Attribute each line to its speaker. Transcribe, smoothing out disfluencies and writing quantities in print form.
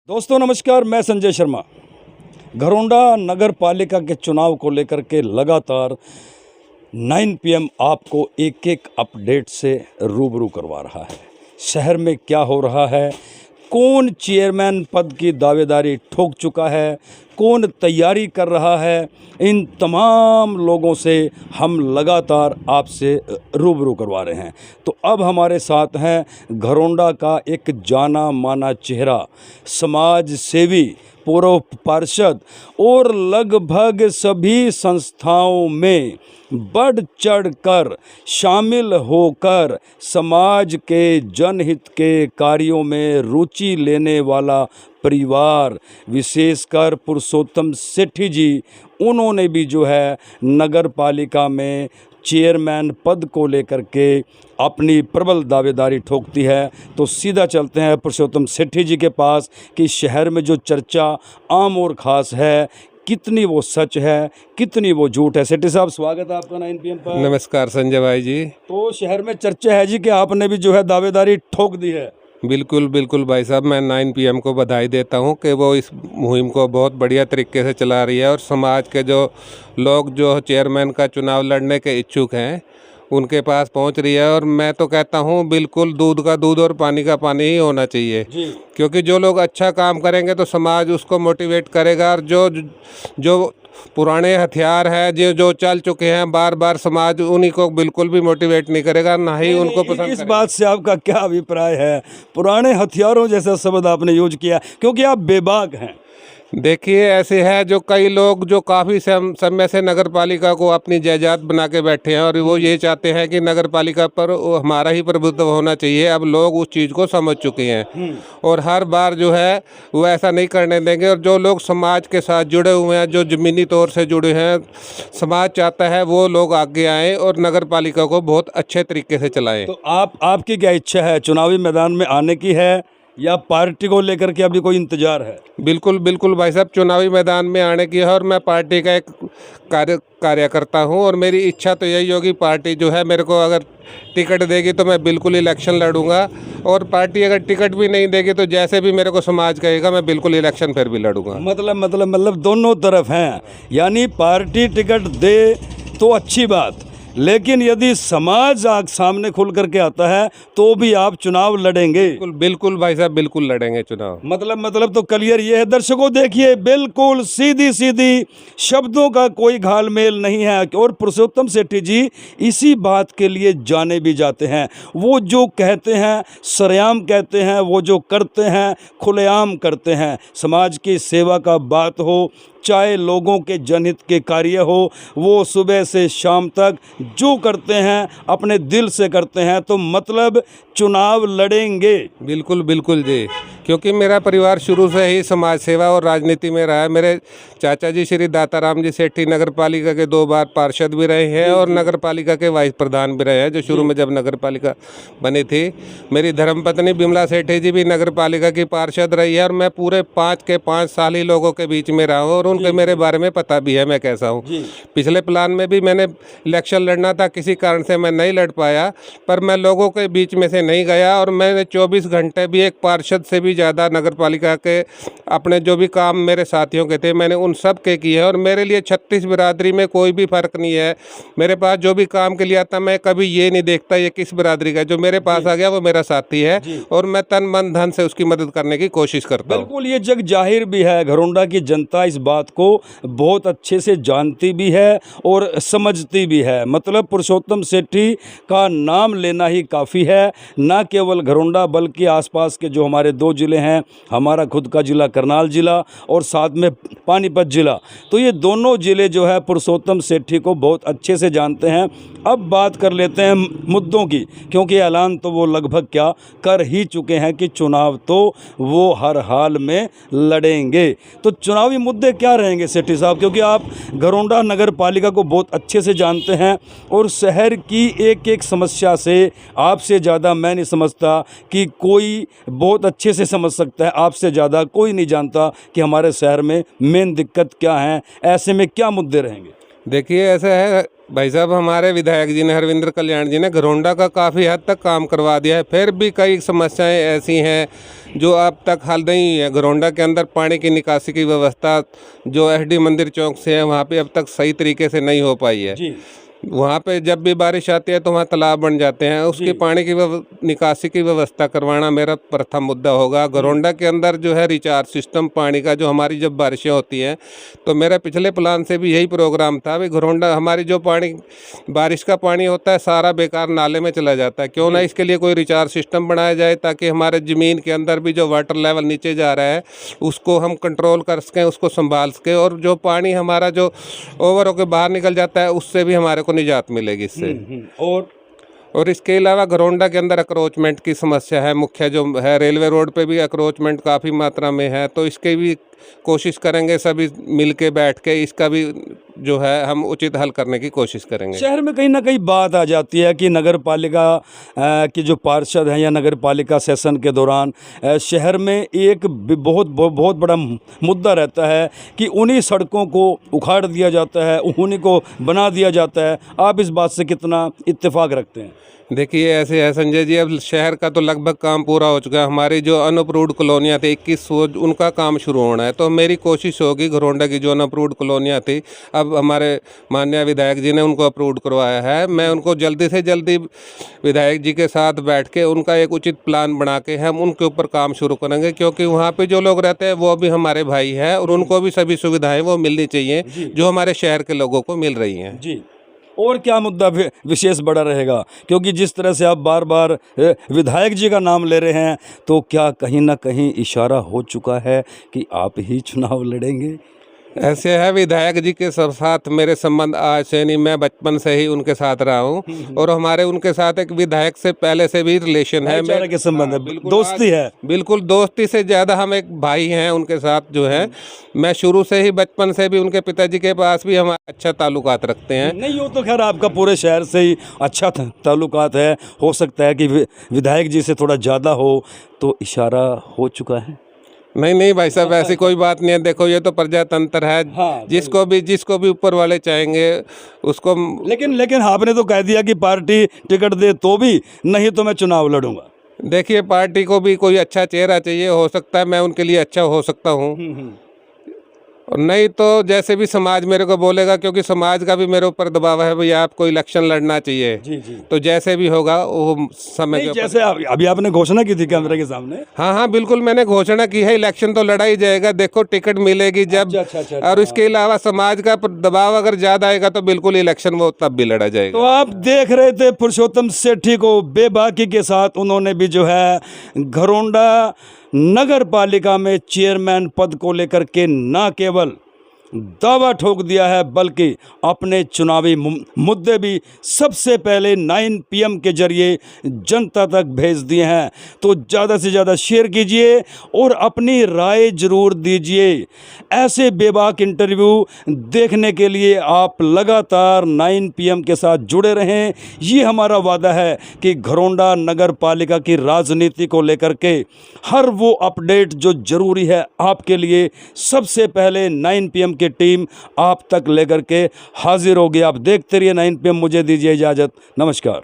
Speaker 1: दोस्तों नमस्कार, मैं संजय शर्मा। घरोंडा नगर पालिका के चुनाव को लेकर के लगातार 9 PM आपको एक एक अपडेट से रूबरू करवा रहा है। शहर में क्या हो रहा है, कौन चेयरमैन पद की दावेदारी ठोक चुका है, कौन तैयारी कर रहा है, इन तमाम लोगों से हम लगातार आपसे रूबरू करवा रहे हैं। तो अब हमारे साथ हैं घरोंडा का एक जाना माना चेहरा, समाज सेवी, पूर्व पार्षद और लगभग सभी संस्थाओं में बढ़ चढ़ कर शामिल होकर समाज के जनहित के कार्यों में रुचि लेने वाला परिवार, विशेषकर पुरुषोत्तम सेठी जी, उन्होंने भी जो है नगर पालिका में चेयरमैन पद को लेकर के अपनी प्रबल दावेदारी ठोकती है। तो सीधा चलते हैं पुरुषोत्तम सेठी जी के पास कि शहर में जो चर्चा आम और ख़ास है, कितनी वो सच है, कितनी वो झूठ है। सेठी साहब, स्वागत है आपका 9 PM पर।
Speaker 2: नमस्कार संजय भाई जी।
Speaker 1: तो शहर में चर्चा है जी कि आपने भी जो है दावेदारी ठोक दी है।
Speaker 2: बिल्कुल बिल्कुल भाई साहब, मैं 9 PM को बधाई देता हूं कि वो इस मुहिम को बहुत बढ़िया तरीके से चला रही है और समाज के जो लोग जो चेयरमैन का चुनाव लड़ने के इच्छुक हैं उनके पास पहुंच रही है। और मैं तो कहता हूं बिल्कुल दूध का दूध और पानी का पानी ही होना चाहिए
Speaker 1: जी।
Speaker 2: क्योंकि जो लोग अच्छा काम करेंगे तो समाज उसको मोटिवेट करेगा। और जो जो पुराने हथियार है जो चल चुके हैं, बार बार समाज उन्हीं को बिल्कुल भी मोटिवेट नहीं करेगा, ना ही उनको पसंद
Speaker 1: इस
Speaker 2: करेगा।
Speaker 1: बात से आपका क्या अभिप्राय है? पुराने हथियारों जैसा शब्द आपने यूज किया क्योंकि आप बेबाक हैं।
Speaker 2: देखिए, ऐसे है जो कई लोग जो काफ़ी समय से नगर पालिका को अपनी जायदाद बना के बैठे हैं और वो ये चाहते हैं कि नगर पालिका पर हमारा ही प्रभुत्व होना चाहिए। अब लोग उस चीज़ को समझ चुके हैं और हर बार जो है वो ऐसा नहीं करने देंगे। और जो लोग समाज के साथ जुड़े हुए हैं, जो ज़मीनी तौर से जुड़े हैं, समाज चाहता है वो लोग आगे आएँ और नगर पालिका को बहुत अच्छे तरीके से चलाएँ।
Speaker 1: तो आपकी क्या इच्छा है? चुनावी मैदान में आने की है या पार्टी को लेकर के अभी कोई इंतजार है?
Speaker 2: बिल्कुल बिल्कुल भाई साहब, चुनावी मैदान में आने की है और मैं पार्टी का एक कार्यकर्ता हूं और मेरी इच्छा तो यही होगी, पार्टी जो है मेरे को अगर टिकट देगी तो मैं बिल्कुल इलेक्शन लड़ूंगा। और पार्टी अगर टिकट भी नहीं देगी तो जैसे भी मेरे को समाज कहेगा मैं बिल्कुल इलेक्शन फिर भी लड़ूंगा।
Speaker 1: मतलब दोनों तरफ हैं। यानी पार्टी टिकट दे तो अच्छी बात, लेकिन यदि समाज आग सामने खुल करके आता है तो भी आप चुनाव लड़ेंगे?
Speaker 2: बिल्कुल बिल्कुल भाई साहब, बिल्कुल लड़ेंगे चुनाव।
Speaker 1: मतलब तो क्लियर ये है। दर्शकों देखिए, बिल्कुल सीधी सीधी, शब्दों का कोई घालमेल नहीं है। और पुरुषोत्तम सेठी जी इसी बात के लिए जाने भी जाते हैं। वो जो कहते हैं सरेआम कहते हैं, वो जो करते हैं खुलेआम करते हैं। समाज की सेवा का बात हो, चाहे लोगों के जनहित के कार्य हो, वो सुबह से शाम तक जो करते हैं अपने दिल से करते हैं। तो मतलब चुनाव लड़ेंगे?
Speaker 2: बिल्कुल बिल्कुल जी, क्योंकि मेरा परिवार शुरू से ही समाज सेवा और राजनीति में रहा है। मेरे चाचा जी श्री दाताराम जी सेठी नगर पालिका के 2 बार पार्षद भी रहे हैं और नगर पालिका के वाइस प्रधान भी रहे हैं, जो शुरू में जब नगर पालिका बनी थी। मेरी धर्मपत्नी बिमला सेठी जी भी नगर पालिका की पार्षद रही है और मैं पूरे 5 के 5 साल ही लोगों के बीच में रहा हूँ और उनके मेरे बारे में पता भी है मैं कैसा हूँ। पिछले प्लान में भी मैंने इलेक्शन लड़ना था, किसी कारण से मैं नहीं लड़ पाया, पर मैं लोगों के बीच में से नहीं गया और मैंने 24 घंटे भी एक पार्षद से भी ज़्यादा नगर पालिका के अपने जो भी काम मेरे साथियों के थे मैंने उन सब के किए हैं। और मेरे लिए 36 बिरादरी में कोई भी फ़र्क नहीं है। मेरे पास जो भी काम के लिए आता मैं कभी ये नहीं देखता ये किस बिरादरी का, जो मेरे पास आ गया वो मेरा साथी है और मैं तन मन धन से उसकी मदद करने की कोशिश करता हूँ।
Speaker 1: बिल्कुल, ये जग जाहिर भी है। घरोंडा की जनता इस बात को बहुत अच्छे से जानती भी है और समझती भी है। मतलब पुरुषोत्तम सेठी का नाम लेना ही काफ़ी है। न केवल घरोंडा बल्कि आसपास के जो हमारे 2 ज़िले हैं, हमारा खुद का ज़िला करनाल ज़िला और साथ में पानीपत ज़िला, तो ये दोनों ज़िले जो है पुरुषोत्तम सेठी को बहुत अच्छे से जानते हैं। अब बात कर लेते हैं मुद्दों की, क्योंकि ऐलान तो वो लगभग क्या कर ही चुके हैं कि चुनाव तो वो हर हाल में लड़ेंगे। तो चुनावी मुद्दे क्या रहेंगे सेठी साहब? क्योंकि आप घरोंडा नगर पालिका को बहुत अच्छे से जानते हैं और शहर की एक एक समस्या से आपसे ज़्यादा मैं नहीं समझता कि कोई बहुत अच्छे से समझ सकता है। आपसे ज़्यादा कोई नहीं जानता कि हमारे शहर में मेन दिक्कत क्या है, ऐसे में क्या मुद्दे रहेंगे।
Speaker 2: देखिए, ऐसा है भाई साहब, हमारे विधायक जी ने, हरविंद्र कल्याण जी ने घरौंडा का काफ़ी हद तक काम करवा दिया है। फिर भी कई समस्याएं ऐसी हैं जो अब तक हल नहीं है। घरौंडा के अंदर पानी की निकासी की व्यवस्था जो एसडी मंदिर चौक से है वहाँ पे अब तक सही तरीके से नहीं हो पाई है।
Speaker 1: जी
Speaker 2: वहाँ पे जब भी बारिश आती है तो वहाँ तालाब बन जाते हैं। उसकी पानी की निकासी की व्यवस्था करवाना मेरा प्रथम मुद्दा होगा। घरौंडा के अंदर जो है रिचार्ज सिस्टम पानी का, जो हमारी जब बारिशें होती हैं तो मेरा पिछले प्लान से भी यही प्रोग्राम था भी घरौंडा हमारी जो पानी बारिश का पानी होता है सारा बेकार नाले में चला जाता है। क्यों ना इसके लिए कोई रिचार्ज सिस्टम बनाया जाए ताकि हमारे ज़मीन के अंदर भी जो वाटर लेवल नीचे जा रहा है उसको हम कंट्रोल कर सकें, उसको संभाल सकें, और जो पानी हमारा जो ओवर होकर बाहर निकल जाता है उससे भी हमारे को निजात मिलेगी इससे। और इसके अलावा घरौंडा के अंदर अक्रोचमेंट की समस्या है। मुख्य जो है रेलवे रोड पे भी अक्रोचमेंट काफ़ी मात्रा में है, तो इसके भी कोशिश करेंगे सभी मिल के बैठ के, इसका भी जो है हम उचित हल करने की कोशिश करेंगे।
Speaker 1: शहर में कहीं ना कहीं बात आ जाती है कि नगर पालिका की जो पार्षद हैं या नगर पालिका सेशन के दौरान शहर में एक बहुत बड़ा मुद्दा रहता है कि उन्हीं सड़कों को उखाड़ दिया जाता है, उन्हीं को बना दिया जाता है। आप इस बात से कितना इत्तेफाक रखते हैं?
Speaker 2: देखिए, ऐसे है संजय जी, अब शहर का तो लगभग काम पूरा हो चुका है। हमारी जो अनअप्रूव्ड कॉलोनियाँ थी 21 उनका काम शुरू होना है, तो मेरी कोशिश होगी घरौंडा की जो अनअप्रूव्ड कॉलोनियाँ थी अब हमारे माननीय विधायक जी ने उनको अप्रूव्ड करवाया है। मैं उनको जल्दी से जल्दी विधायक जी के साथ बैठ के उनका एक उचित प्लान बना के हम उनके ऊपर काम शुरू करेंगे, क्योंकि वहाँ पर जो लोग रहते हैं वो भी हमारे भाई हैं और उनको भी सभी सुविधाएँ वो मिलनी चाहिए जो हमारे शहर के लोगों को मिल रही हैं।
Speaker 1: जी, और क्या मुद्दा विशेष बड़ा रहेगा? क्योंकि जिस तरह से आप बार बार विधायक जी का नाम ले रहे हैं, तो क्या कहीं ना कहीं इशारा हो चुका है कि आप ही चुनाव लड़ेंगे?
Speaker 2: ऐसे है, विधायक जी के साथ मेरे संबंध आज से नहीं, मैं बचपन से ही उनके साथ रहा हूँ और हमारे उनके साथ एक विधायक से पहले से भी रिलेशन है,
Speaker 1: मेरे के संबंध है, दोस्ती है।
Speaker 2: बिल्कुल दोस्ती से ज़्यादा हम एक भाई हैं उनके साथ जो है। मैं शुरू से ही बचपन से भी उनके पिताजी के पास भी हम अच्छा ताल्लुकात रखते हैं।
Speaker 1: नहीं, वो तो खैर आपका पूरे शहर से ही अच्छा ताल्लुकात है, हो सकता है कि विधायक जी से थोड़ा ज़्यादा हो, तो इशारा हो चुका है?
Speaker 2: नहीं भाई साहब, ऐसी कोई बात नहीं है। देखो, ये तो प्रजातंत्र है।
Speaker 1: हाँ,
Speaker 2: जिसको भी ऊपर वाले चाहेंगे उसको।
Speaker 1: लेकिन आपने तो कह दिया कि पार्टी टिकट दे तो भी, नहीं तो मैं चुनाव लड़ूंगा।
Speaker 2: देखिए, पार्टी को भी कोई अच्छा चेहरा चाहिए, हो सकता है मैं उनके लिए अच्छा हो सकता हूँ, और नहीं तो जैसे भी समाज मेरे को बोलेगा, क्योंकि समाज का भी मेरे ऊपर दबाव है भैया आपको इलेक्शन लड़ना चाहिए।
Speaker 1: जी।
Speaker 2: तो जैसे भी होगा वो समय के
Speaker 1: जैसे अभी आपने घोषणा की थी कैमरे के सामने।
Speaker 2: हाँ, बिल्कुल मैंने घोषणा की है, इलेक्शन तो लड़ा ही जाएगा। देखो, टिकट मिलेगी जब।
Speaker 1: अच्छा,
Speaker 2: और इसके अलावा समाज का दबाव अगर ज्यादा आएगा तो बिल्कुल इलेक्शन वो तब भी लड़ा जाएगा।
Speaker 1: तो आप देख रहे थे पुरुषोत्तम सेठी को बेबाकी के साथ उन्होंने भी जो है घरौंडा नगर पालिका में चेयरमैन पद को लेकर के न केवल दावा ठोक दिया है, बल्कि अपने चुनावी मुद्दे भी सबसे पहले 9 PM के जरिए जनता तक भेज दिए हैं। तो ज़्यादा से ज़्यादा शेयर कीजिए और अपनी राय ज़रूर दीजिए। ऐसे बेबाक इंटरव्यू देखने के लिए आप लगातार 9 PM के साथ जुड़े रहें। ये हमारा वादा है कि घरौंडा नगर पालिका की राजनीति को लेकर के हर वो अपडेट जो ज़रूरी है आपके लिए सबसे पहले 9 PM की टीम आप तक लेकर के हाजिर होगी। आप देखते रहिए 9 PM। मुझे दीजिए इजाज़त। नमस्कार।